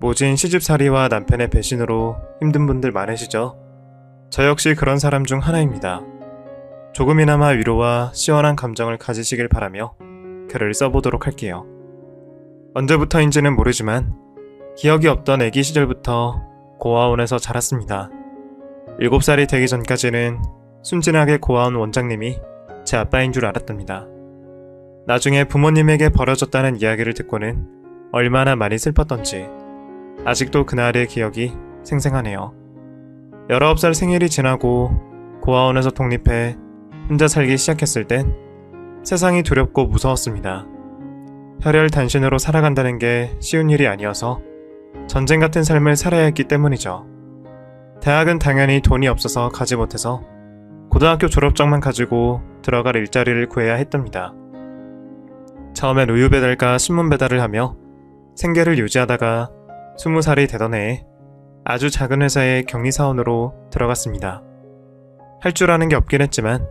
모진 시집살이와 남편의 배신으로 힘든 분들 많으시죠? 저 역시 그런 사람 중 하나입니다. 조금이나마 위로와 시원한 감정을 가지시길 바라며 글을 써보도록 할게요. 언제부터인지는 모르지만 기억이 없던 아기 시절부터 고아원에서 자랐습니다. 7살이 되기 전까지는 순진하게 고아원 원장님이 제 아빠인 줄 알았답니다. 나중에 부모님에게 버려졌다는 이야기를 듣고는 얼마나 많이 슬펐던지 아직도 그날의 기억이 생생하네요. 19살 생일이 지나고 고아원에서 독립해 혼자 살기 시작했을 땐 세상이 두렵고 무서웠습니다. 혈혈단신으로 살아간다는 게 쉬운 일이 아니어서 전쟁 같은 삶을 살아야 했기 때문이죠. 대학은 당연히 돈이 없어서 가지 못해서 고등학교 졸업장만 가지고 들어갈 일자리를 구해야 했답니다. 처음엔 우유 배달과 신문 배달을 하며 생계를 유지하다가 20살이 되던 해에 아주 작은 회사의 격리사원으로 들어갔습니다. 할 줄 아는 게 없긴 했지만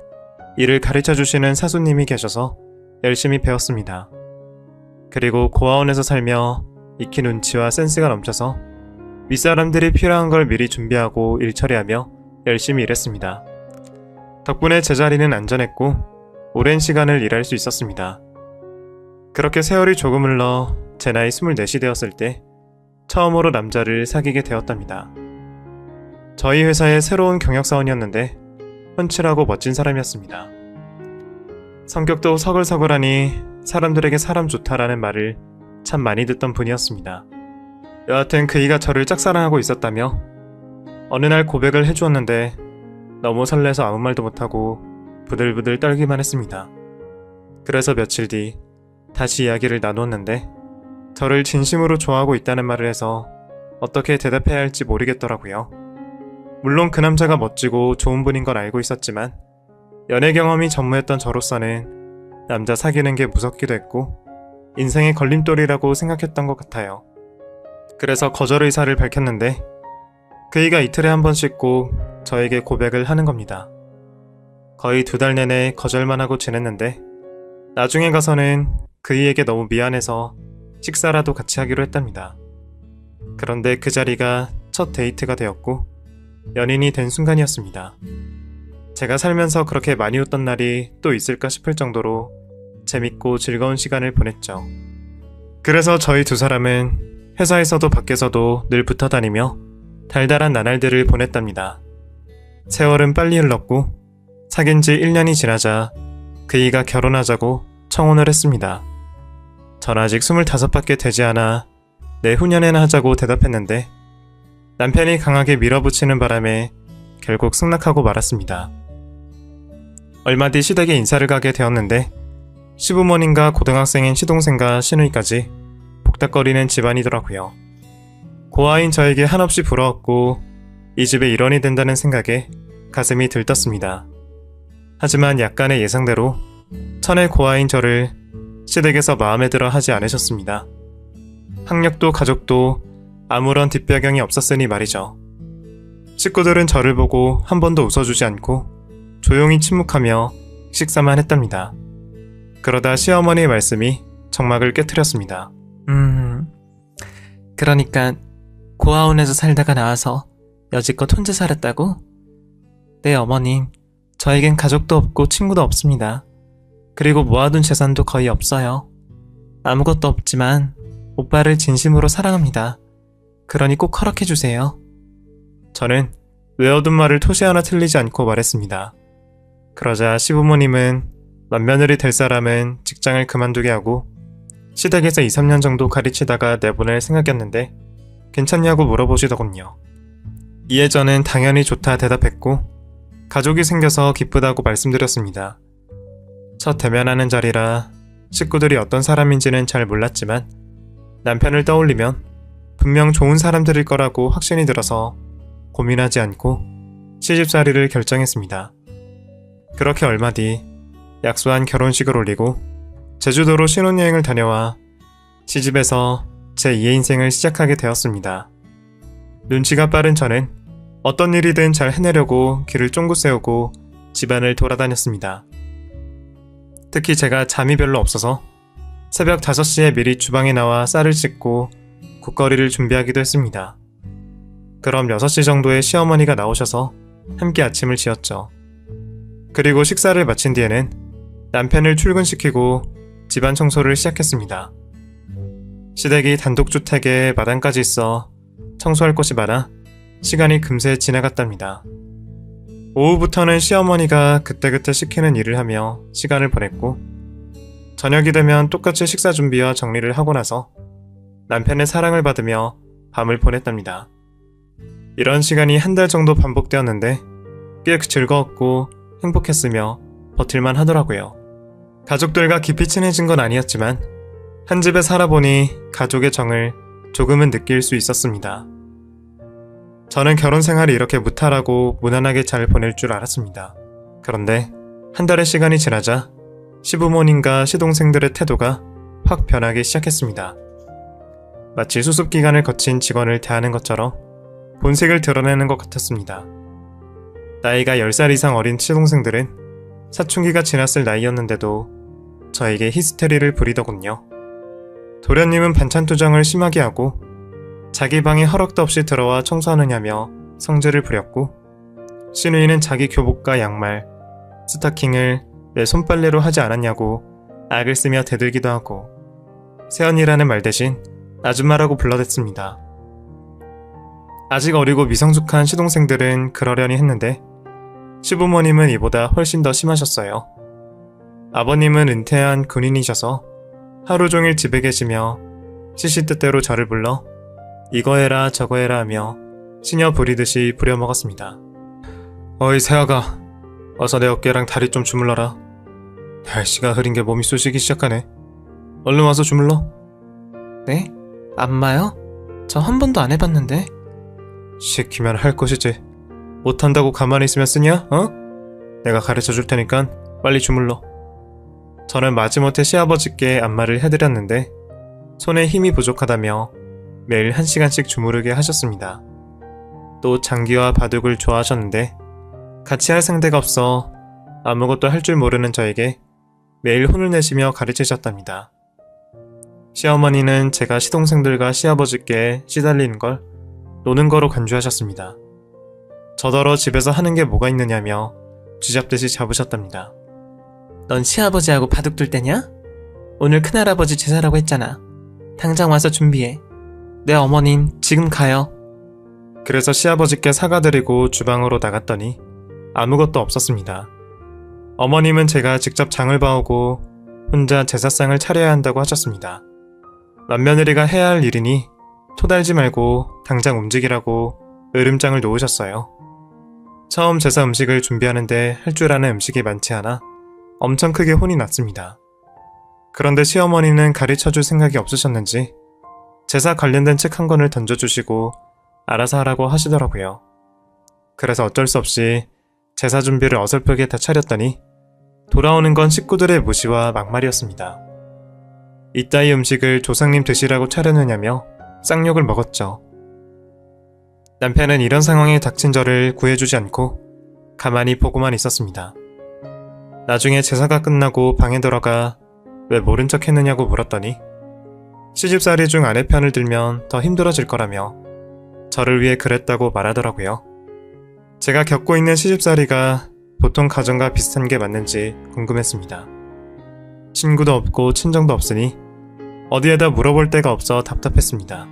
일을 가르쳐주시는 사수님이 계셔서 열심히 배웠습니다. 그리고 고아원에서 살며 익힌 운치와 센스가 넘쳐서 윗사람들이 필요한 걸 미리 준비하고 일 처리하며 열심히 일했습니다. 덕분에 제자리는 안전했고 오랜 시간을 일할 수 있었습니다. 그렇게 세월이 조금 흘러 제 나이 24이 되었을 때 처음으로 남자를 사귀게 되었답니다. 저희 회사의 새로운 경력사원이었는데 훤칠하고 멋진 사람이었습니다. 성격도 서글서글하니 사람들에게 사람 좋다라는 말을 참 많이 듣던 분이었습니다. 여하튼 그이가 저를 짝사랑하고 있었다며 어느 날 고백을 해주었는데 너무 설레서 아무 말도 못하고 부들부들 떨기만 했습니다. 그래서 며칠 뒤 다시 이야기를 나누었는데 저를 진심으로 좋아하고 있다는 말을 해서 어떻게 대답해야 할지 모르겠더라고요. 물론 그 남자가 멋지고 좋은 분인 걸 알고 있었지만 연애 경험이 전무했던 저로서는 남자 사귀는 게 무섭기도 했고 인생의 걸림돌이라고 생각했던 것 같아요. 그래서 거절 의사를 밝혔는데 그이가 이틀에 한 번씩 꼭 저에게 고백을 하는 겁니다. 거의 2달 내내 거절만 하고 지냈는데 나중에 가서는 그이에게 너무 미안해서 식사라도 같이 하기로 했답니다. 그런데 그 자리가 첫 데이트가 되었고 연인이 된 순간이었습니다. 제가 살면서 그렇게 많이 웃던 날이 또 있을까 싶을 정도로 재밌고 즐거운 시간을 보냈죠. 그래서 저희 두 사람은 회사에서도 밖에서도 늘 붙어 다니며 달달한 나날들을 보냈답니다. 세월은 빨리 흘렀고 사귄 지 1년이 지나자 그이가 결혼하자고 청혼을 했습니다. 전 아직 25밖에 되지 않아 내후년에나 하자고 대답했는데 남편이 강하게 밀어붙이는 바람에 결국 승낙하고 말았습니다. 얼마 뒤 시댁에 인사를 가게 되었는데 시부모님과 고등학생인 시동생과 시누이까지 복닥거리는 집안이더라고요. 고아인 저에게 한없이 부러웠고 이 집의 일원이 된다는 생각에 가슴이 들떴습니다. 하지만 약간의 예상대로 천의 고아인 저를 시댁에서 마음에 들어 하지 않으셨습니다. 학력도 가족도 아무런 뒷배경이 없었으니 말이죠. 식구들은 저를 보고 한 번도 웃어주지 않고 조용히 침묵하며 식사만 했답니다. 그러다 시어머니의 말씀이 정막을 깨트렸습니다. 그러니까 고아원에서 살다가 나와서 여지껏 혼자 살았다고? 네, 어머님. 저에겐 가족도 없고 친구도 없습니다. 그리고 모아둔 재산도 거의 없어요. 아무것도 없지만 오빠를 진심으로 사랑합니다. 그러니 꼭 허락해주세요. 저는 외워둔 말을 토시 하나 틀리지 않고 말했습니다. 그러자 시부모님은 맏며느리 될 사람은 직장을 그만두게 하고 시댁에서 2, 3년 정도 가르치다가 내보낼 생각이었는데 괜찮냐고 물어보시더군요. 이에 저는 당연히 좋다 대답했고 가족이 생겨서 기쁘다고 말씀드렸습니다. 첫 대면하는 자리라 식구들이 어떤 사람인지는 잘 몰랐지만 남편을 떠올리면 분명 좋은 사람들일 거라고 확신이 들어서 고민하지 않고 시집살이를 결정했습니다. 그렇게 얼마 뒤 약소한 결혼식을 올리고 제주도로 신혼여행을 다녀와 시집에서 제 2의 인생을 시작하게 되었습니다. 눈치가 빠른 저는 어떤 일이든 잘 해내려고 길을 쫑긋 세우고 집안을 돌아다녔습니다. 특히 제가 잠이 별로 없어서 새벽 5시에 미리 주방에 나와 쌀을 씻고 국거리를 준비하기도 했습니다. 그럼 6시 정도에 시어머니가 나오셔서 함께 아침을 지었죠. 그리고 식사를 마친 뒤에는 남편을 출근시키고 집안 청소를 시작했습니다. 시댁이 단독주택에 마당까지 있어 청소할 것이 많아 시간이 금세 지나갔답니다. 오후부터는 시어머니가 그때그때 시키는 일을 하며 시간을 보냈고, 저녁이 되면 똑같이 식사 준비와 정리를 하고 나서 남편의 사랑을 받으며 밤을 보냈답니다. 이런 시간이 한 달 정도 반복되었는데 꽤 즐거웠고 행복했으며 버틸만 하더라고요. 가족들과 깊이 친해진 건 아니었지만 한 집에 살아보니 가족의 정을 조금은 느낄 수 있었습니다. 저는 결혼 생활이 이렇게 무탈하고 무난하게 잘 보낼 줄 알았습니다. 그런데 한 달의 시간이 지나자 시부모님과 시동생들의 태도가 확 변하기 시작했습니다. 마치 수습기간을 거친 직원을 대하는 것처럼 본색을 드러내는 것 같았습니다. 나이가 10살 이상 어린 시동생들은 사춘기가 지났을 나이였는데도 저에게 히스테리를 부리더군요. 도련님은 반찬 투정을 심하게 하고 자기 방에 허락도 없이 들어와 청소하느냐며 성질을 부렸고, 시누이는 자기 교복과 양말, 스타킹을 왜 손빨래로 하지 않았냐고 악을 쓰며 대들기도 하고, 새언니라는 말 대신 아줌마라고 불러댔습니다. 아직 어리고 미성숙한 시동생들은 그러려니 했는데 시부모님은 이보다 훨씬 더 심하셨어요. 아버님은 은퇴한 군인이셔서 하루 종일 집에 계시며 시시때때로 저를 불러 이거 해라 저거 해라 하며 시녀 부리듯이 부려먹었습니다. 어이 새아가, 어서 내 어깨랑 다리 좀 주물러라. 날씨가 흐린 게 몸이 쑤시기 시작하네. 얼른 와서 주물러. 네? 안마요? 저 한 번도 안 해봤는데. 시키면 할 것이지. 못한다고 가만히 있으면 쓰냐? 어? 내가 가르쳐 줄 테니까 빨리 주물러. 저는 마지못해 시아버지께 안마를 해드렸는데 손에 힘이 부족하다며 매일 1시간씩 주무르게 하셨습니다. 또 장기와 바둑을 좋아하셨는데 같이 할 상대가 없어 아무것도 할 줄 모르는 저에게 매일 혼을 내시며 가르치셨답니다. 시어머니는 제가 시동생들과 시아버지께 시달리는 걸 노는 거로 간주하셨습니다. 저더러 집에서 하는 게 뭐가 있느냐며 쥐잡듯이 잡으셨답니다. 넌 시아버지하고 바둑 둘 때냐? 오늘 큰할아버지 제사라고 했잖아. 당장 와서 준비해. 내 어머님 지금 가요. 그래서 시아버지께 사과드리고 주방으로 나갔더니 아무것도 없었습니다. 어머님은 제가 직접 장을 봐오고 혼자 제사상을 차려야 한다고 하셨습니다. 맏며느리가 해야 할 일이니 토달지 말고 당장 움직이라고 으름장을 놓으셨어요. 처음 제사 음식을 준비하는데 할 줄 아는 음식이 많지 않아 엄청 크게 혼이 났습니다. 그런데 시어머니는 가르쳐줄 생각이 없으셨는지 제사 관련된 책 한 권을 던져주시고 알아서 하라고 하시더라고요. 그래서 어쩔 수 없이 제사 준비를 어설프게 다 차렸더니 돌아오는 건 식구들의 무시와 막말이었습니다. 이따위 음식을 조상님 드시라고 차려느냐며 쌍욕을 먹었죠. 남편은 이런 상황에 닥친 저를 구해주지 않고 가만히 보고만 있었습니다. 나중에 제사가 끝나고 방에 들어가 왜 모른 척 했느냐고 물었더니 시집살이 중 아내 편을 들면 더 힘들어질 거라며 저를 위해 그랬다고 말하더라고요. 제가 겪고 있는 시집살이가 보통 가정과 비슷한 게 맞는지 궁금했습니다. 친구도 없고 친정도 없으니 어디에다 물어볼 데가 없어 답답했습니다.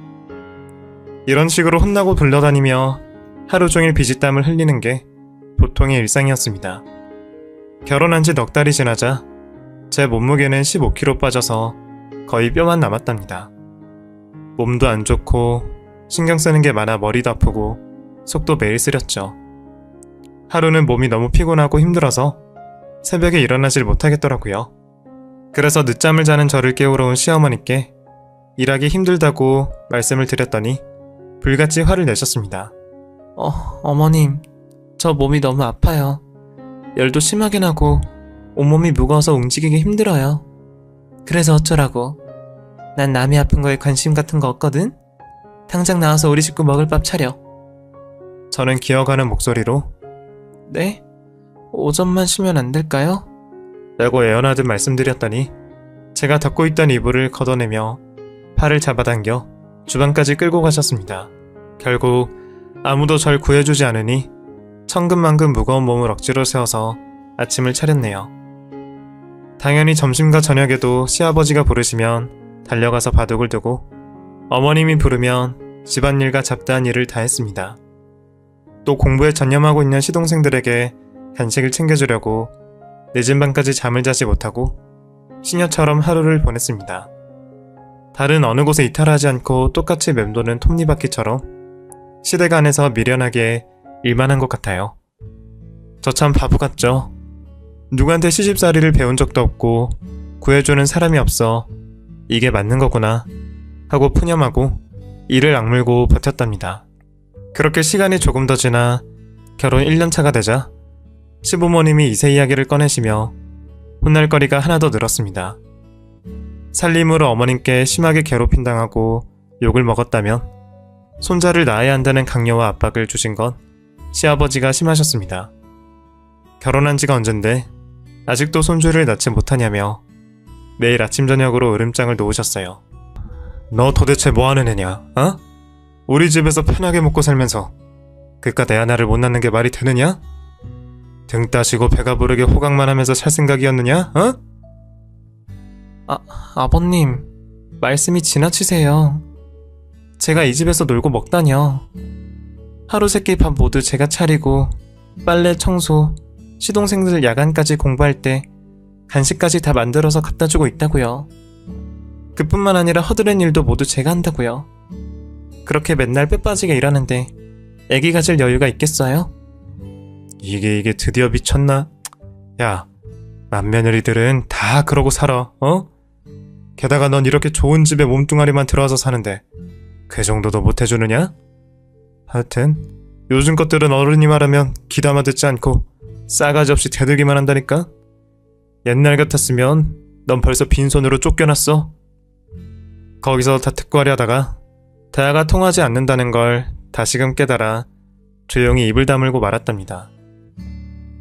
이런 식으로 혼나고 불러다니며 하루 종일 비지땀을 흘리는 게 보통의 일상이었습니다. 결혼한 지 넉 달이 지나자 제 몸무게는 15kg 빠져서 거의 뼈만 남았답니다. 몸도 안 좋고 신경 쓰는 게 많아 머리도 아프고 속도 매일 쓰렸죠. 하루는 몸이 너무 피곤하고 힘들어서 새벽에 일어나질 못하겠더라고요. 그래서 늦잠을 자는 저를 깨우러 온 시어머니께 일하기 힘들다고 말씀을 드렸더니 불같이 화를 내셨습니다. 어머님, 저 몸이 너무 아파요. 열도 심하게 나고 온몸이 무거워서 움직이기 힘들어요. 그래서 어쩌라고. 난 남이 아픈 거에 관심 같은 거 없거든. 당장 나와서 우리 식구 먹을 밥 차려. 저는 기어가는 목소리로 네? 오전만 쉬면 안 될까요? 라고 애원하듯 말씀드렸더니 제가 덮고 있던 이불을 걷어내며 팔을 잡아당겨 주방까지 끌고 가셨습니다. 결국 아무도 절 구해주지 않으니 천근만근 무거운 몸을 억지로 세워서 아침을 차렸네요. 당연히 점심과 저녁에도 시아버지가 부르시면 달려가서 바둑을 두고 어머님이 부르면 집안일과 잡다한 일을 다 했습니다. 또 공부에 전념하고 있는 시동생들에게 간식을 챙겨주려고 늦은 밤까지 잠을 자지 못하고 시녀처럼 하루를 보냈습니다. 다른 어느 곳에 이탈하지 않고 똑같이 맴도는 톱니바퀴처럼 시댁 안에서 미련하게 일만 한 것 같아요. 저 참 바보 같죠? 누구한테 시집살이를 배운 적도 없고 구해주는 사람이 없어 이게 맞는 거구나 하고 푸념하고 이를 악물고 버텼답니다. 그렇게 시간이 조금 더 지나 결혼 1년차가 되자 시부모님이 이세 이야기를 꺼내시며 혼날 거리가 하나 더 늘었습니다. 살림으로 어머님께 심하게 괴롭힘당하고 욕을 먹었다면 손자를 낳아야 한다는 강요와 압박을 주신 건 시아버지가 심하셨습니다. 결혼한 지가 언젠데 아직도 손주를 낳지 못하냐며 매일 아침 저녁으로 으름장을 놓으셨어요. 너 도대체 뭐하는 애냐? 어? 우리 집에서 편하게 먹고 살면서 그깟 애 하나를 못 낳는 게 말이 되느냐? 등 따시고 배가 부르게 호강만 하면서 살 생각이었느냐? 어? 아버님, 말씀이 지나치세요. 제가 이 집에서 놀고 먹다뇨. 하루 세끼 밥 모두 제가 차리고 빨래, 청소, 시동생들 야간까지 공부할 때 간식까지 다 만들어서 갖다 주고 있다고요. 그뿐만 아니라 허드렛 일도 모두 제가 한다고요. 그렇게 맨날 빼빠지게 일하는데 애기 가질 여유가 있겠어요? 이게 드디어 미쳤나? 야, 맏며느리들은 다 그러고 살아, 어? 게다가 넌 이렇게 좋은 집에 몸뚱아리만 들어와서 사는데 그 정도도 못 해주느냐? 하여튼 요즘 것들은 어른이 말하면 귀담아 듣지 않고 싸가지 없이 대들기만 한다니까? 옛날 같았으면 넌 벌써 빈손으로 쫓겨났어. 거기서 다 특구하려 하다가 대화가 통하지 않는다는 걸 다시금 깨달아 조용히 입을 다물고 말았답니다.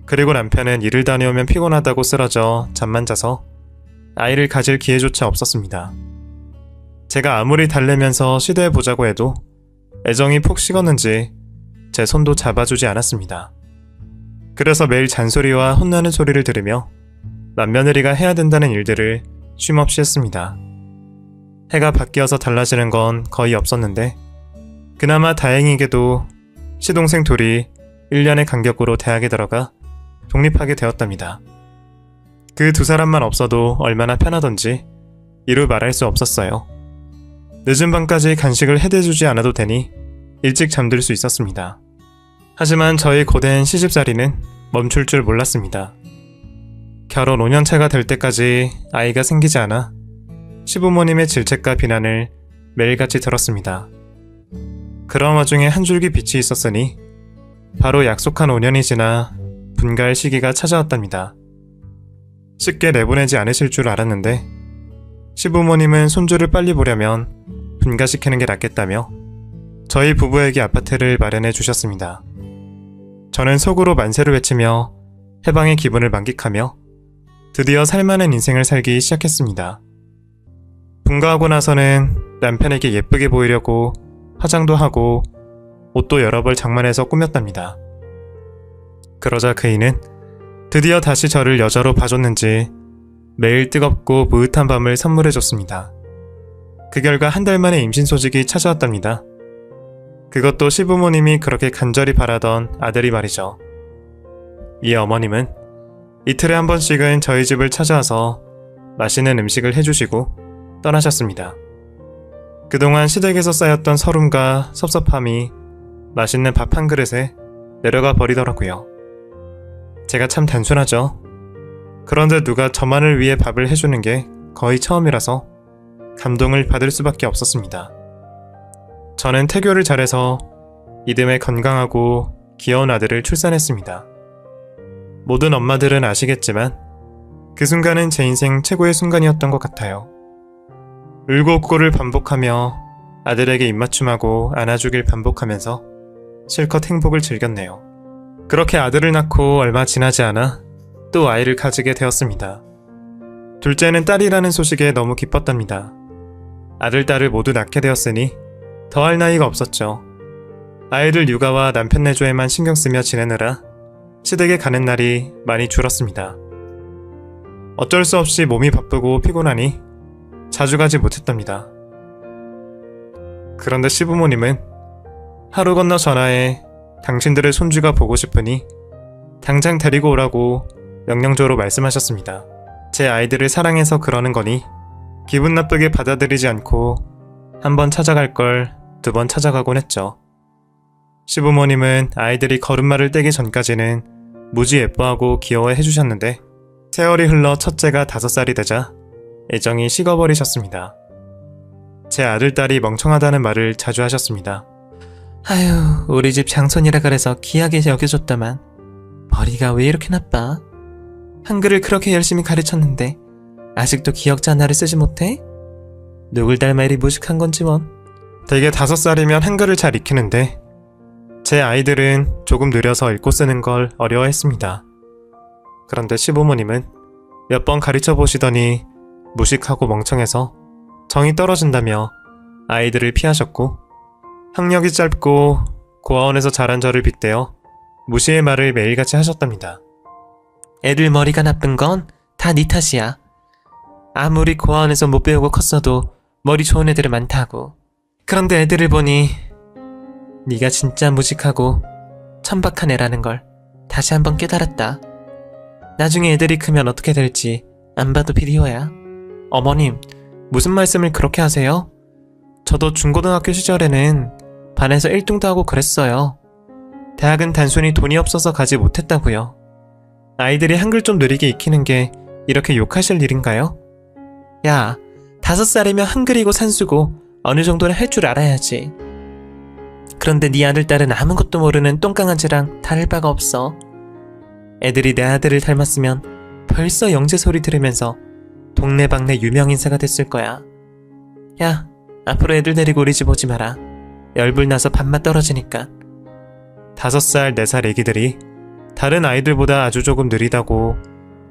그리고 남편은 일을 다녀오면 피곤하다고 쓰러져 잠만 자서 아이를 가질 기회조차 없었습니다. 제가 아무리 달래면서 시도해보자고 해도 애정이 푹 식었는지 제 손도 잡아주지 않았습니다. 그래서 매일 잔소리와 혼나는 소리를 들으며 맏며느리가 해야 된다는 일들을 쉼없이 했습니다. 해가 바뀌어서 달라지는 건 거의 없었는데 그나마 다행히게도 시동생 둘이 1년의 간격으로 대학에 들어가 독립하게 되었답니다. 그 두 사람만 없어도 얼마나 편하던지 이루 말할 수 없었어요. 늦은 밤까지 간식을 해대주지 않아도 되니 일찍 잠들 수 있었습니다. 하지만 저희 고된 시집살이는 멈출 줄 몰랐습니다. 결혼 5년차가 될 때까지 아이가 생기지 않아 시부모님의 질책과 비난을 매일같이 들었습니다. 그런 와중에 한 줄기 빛이 있었으니 바로 약속한 5년이 지나 분가할 시기가 찾아왔답니다. 쉽게 내보내지 않으실 줄 알았는데 시부모님은 손주를 빨리 보려면 분가시키는 게 낫겠다며 저희 부부에게 아파트를 마련해 주셨습니다. 저는 속으로 만세를 외치며 해방의 기분을 만끽하며 드디어 살만한 인생을 살기 시작했습니다. 분가하고 나서는 남편에게 예쁘게 보이려고 화장도 하고 옷도 여러 벌 장만해서 꾸몄답니다. 그러자 그이는 드디어 다시 저를 여자로 봐줬는지 매일 뜨겁고 무릇한 밤을 선물해줬습니다. 그 결과 한 달 만에 임신 소식이 찾아왔답니다. 그것도 시부모님이 그렇게 간절히 바라던 아들이 말이죠. 이에 어머님은 이틀에 한 번씩은 저희 집을 찾아와서 맛있는 음식을 해주시고 떠나셨습니다. 그동안 시댁에서 쌓였던 서름과 섭섭함이 맛있는 밥 한 그릇에 내려가 버리더라고요. 제가 참 단순하죠. 그런데 누가 저만을 위해 밥을 해주는 게 거의 처음이라서 감동을 받을 수밖에 없었습니다. 저는 태교를 잘해서 이듬해 건강하고 귀여운 아들을 출산했습니다. 모든 엄마들은 아시겠지만 그 순간은 제 인생 최고의 순간이었던 것 같아요. 울고 웃고를 반복하며 아들에게 입맞춤하고 안아주길 반복하면서 실컷 행복을 즐겼네요. 그렇게 아들을 낳고 얼마 지나지 않아 또 아이를 가지게 되었습니다. 둘째는 딸이라는 소식에 너무 기뻤답니다. 아들, 딸을 모두 낳게 되었으니 더할 나이가 없었죠. 아이들 육아와 남편 내조에만 신경 쓰며 지내느라 시댁에 가는 날이 많이 줄었습니다. 어쩔 수 없이 몸이 바쁘고 피곤하니 자주 가지 못했답니다. 그런데 시부모님은 하루 건너 전화해 당신들의 손주가 보고 싶으니 당장 데리고 오라고 명령조로 말씀하셨습니다. 제 아이들을 사랑해서 그러는 거니 기분 나쁘게 받아들이지 않고 한 번 찾아갈 걸 2번 찾아가곤 했죠. 시부모님은 아이들이 걸음마를 떼기 전까지는 무지 예뻐하고 귀여워해 주셨는데 세월이 흘러 첫째가 5살이 되자 애정이 식어버리셨습니다. 제 아들딸이 멍청하다는 말을 자주 하셨습니다. 아휴, 우리 집 장손이라 그래서 귀하게 여겨줬다만 머리가 왜 이렇게 나빠? 한글을 그렇게 열심히 가르쳤는데 아직도 기억자 하나를 쓰지 못해? 누굴 닮아 이리 무식한 건지 원. 대개 5살이면 한글을 잘 익히는데 제 아이들은 조금 느려서 읽고 쓰는 걸 어려워했습니다. 그런데 시부모님은 몇 번 가르쳐 보시더니 무식하고 멍청해서 정이 떨어진다며 아이들을 피하셨고 학력이 짧고 고아원에서 자란 저를 빗대어 무시의 말을 매일같이 하셨답니다. 애들 머리가 나쁜 건 다 네 탓이야. 아무리 고아원에서 못 배우고 컸어도 머리 좋은 애들은 많다고. 그런데 애들을 보니 네가 진짜 무식하고 천박한 애라는 걸 다시 한번 깨달았다. 나중에 애들이 크면 어떻게 될지 안 봐도 비리호야. 어머님, 무슨 말씀을 그렇게 하세요? 저도 중고등학교 시절에는 반에서 1등도 하고 그랬어요. 대학은 단순히 돈이 없어서 가지 못했다고요. 아이들이 한글 좀 느리게 익히는 게 이렇게 욕하실 일인가요? 야, 5살이면 한글이고 산수고 어느 정도는 할 줄 알아야지. 그런데 네 아들딸은 아무것도 모르는 똥강아지랑 다를 바가 없어. 애들이 내 아들을 닮았으면 벌써 영재 소리 들으면서 동네방네 유명인사가 됐을 거야. 야, 앞으로 애들 데리고 우리 집 오지 마라. 열불 나서 밥맛 떨어지니까. 5살, 4살 애기들이 다른 아이들보다 아주 조금 느리다고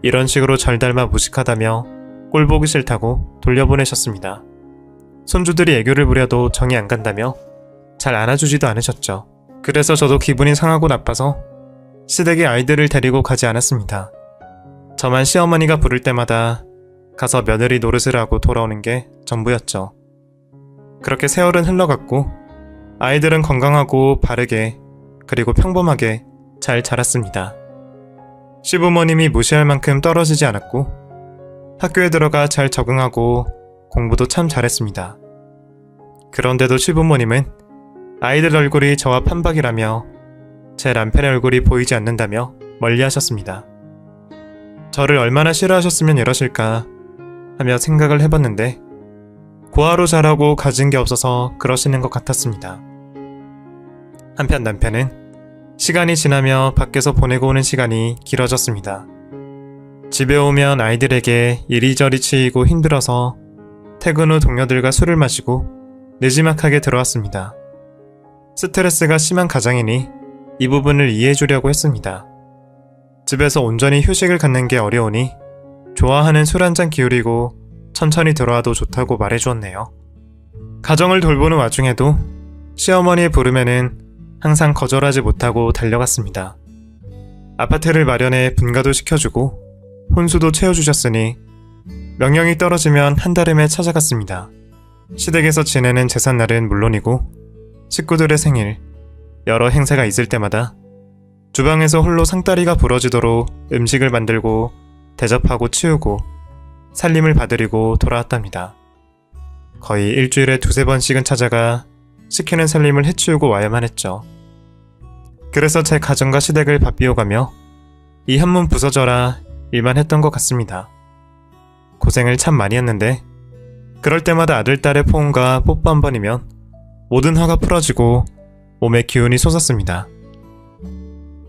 이런 식으로 절 닮아 무식하다며 꼴보기 싫다고 돌려보내셨습니다. 손주들이 애교를 부려도 정이 안 간다며 잘 안아주지도 않으셨죠. 그래서 저도 기분이 상하고 나빠서 시댁에 아이들을 데리고 가지 않았습니다. 저만 시어머니가 부를 때마다 가서 며느리 노릇을 하고 돌아오는 게 전부였죠. 그렇게 세월은 흘러갔고 아이들은 건강하고 바르게 그리고 평범하게 잘 자랐습니다. 시부모님이 무시할 만큼 떨어지지 않았고 학교에 들어가 잘 적응하고 공부도 참 잘했습니다. 그런데도 시부모님은 아이들 얼굴이 저와 판박이라며 제 남편의 얼굴이 보이지 않는다며 멀리하셨습니다. 저를 얼마나 싫어하셨으면 이러실까 하며 생각을 해봤는데 고아로 자라고 가진 게 없어서 그러시는 것 같았습니다. 한편 남편은 시간이 지나며 밖에서 보내고 오는 시간이 길어졌습니다. 집에 오면 아이들에게 이리저리 치이고 힘들어서 퇴근 후 동료들과 술을 마시고 느지막하게 들어왔습니다. 스트레스가 심한 가장이니 이 부분을 이해해주려고 했습니다. 집에서 온전히 휴식을 갖는 게 어려우니 좋아하는 술 한잔 기울이고 천천히 들어와도 좋다고 말해주었네요. 가정을 돌보는 와중에도 시어머니의 부름에는 항상 거절하지 못하고 달려갔습니다. 아파트를 마련해 분가도 시켜주고 혼수도 채워주셨으니 명령이 떨어지면 한달음에 찾아갔습니다. 시댁에서 지내는 제삿날은 물론이고 식구들의 생일, 여러 행사가 있을 때마다 주방에서 홀로 상다리가 부러지도록 음식을 만들고 대접하고 치우고 살림을 봐드리고 돌아왔답니다. 거의 일주일에 2-3번씩은 찾아가 시키는 살림을 해치우고 와야만 했죠. 그래서 제 가정과 시댁을 바삐어가며 이 한문 부서져라 일만 했던 것 같습니다. 고생을 참 많이 했는데 그럴 때마다 아들딸의 포옹과 뽀뽀 한 번이면 모든 화가 풀어지고 몸에 기운이 솟았습니다.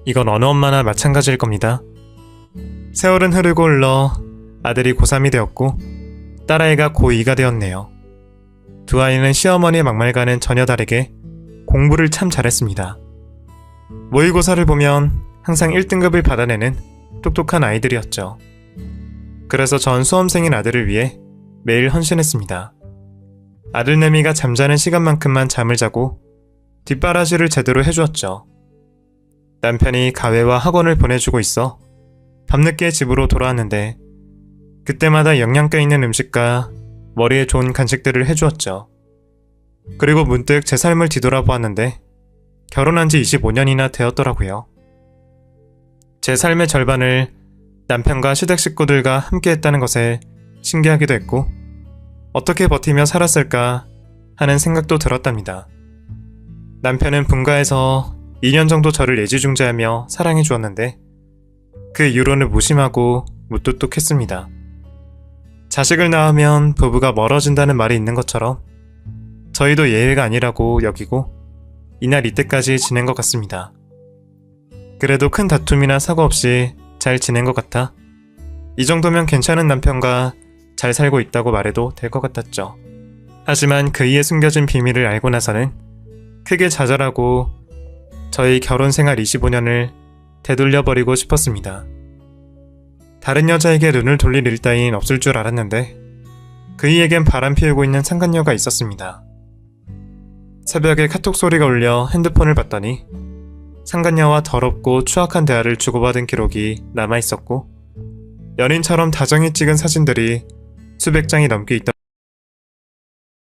이건 어느 엄마나 마찬가지일 겁니다. 세월은 흐르고 흘러 아들이 고3이 되었고 딸아이가 고2가 되었네요. 두 아이는 시어머니의 막말과는 전혀 다르게 공부를 참 잘했습니다. 모의고사를 보면 항상 1등급을 받아내는 똑똑한 아이들이었죠. 그래서 전 수험생인 아들을 위해 매일 헌신했습니다. 아들내미가 잠자는 시간만큼만 잠을 자고 뒷바라지를 제대로 해주었죠. 남편이 가회와 학원을 보내주고 있어 밤늦게 집으로 돌아왔는데 그때마다 영양가 있는 음식과 머리에 좋은 간식들을 해주었죠. 그리고 문득 제 삶을 뒤돌아보았는데 결혼한 지 25년이나 되었더라고요. 제 삶의 절반을 남편과 시댁 식구들과 함께 했다는 것에 신기하기도 했고 어떻게 버티며 살았을까 하는 생각도 들었답니다. 남편은 분가에서 2년 정도 저를 애지중지하며 사랑해 주었는데 그 이후로는 무심하고 무뚝뚝했습니다. 자식을 낳으면 부부가 멀어진다는 말이 있는 것처럼 저희도 예외가 아니라고 여기고 이날 이때까지 지낸 것 같습니다. 그래도 큰 다툼이나 사고 없이 잘 지낸 것 같아 이 정도면 괜찮은 남편과 잘 살고 있다고 말해도 될 것 같았죠. 하지만 그이의 숨겨진 비밀을 알고 나서는 크게 좌절하고 저희 결혼 생활 25년을 되돌려버리고 싶었습니다. 다른 여자에게 눈을 돌릴 일 따윈 없을 줄 알았는데 그이에겐 바람 피우고 있는 상간녀가 있었습니다. 새벽에 카톡 소리가 울려 핸드폰을 봤더니 상간녀와 더럽고 추악한 대화를 주고받은 기록이 남아있었고 연인처럼 다정히 찍은 사진들이 수백 장이 넘게 있던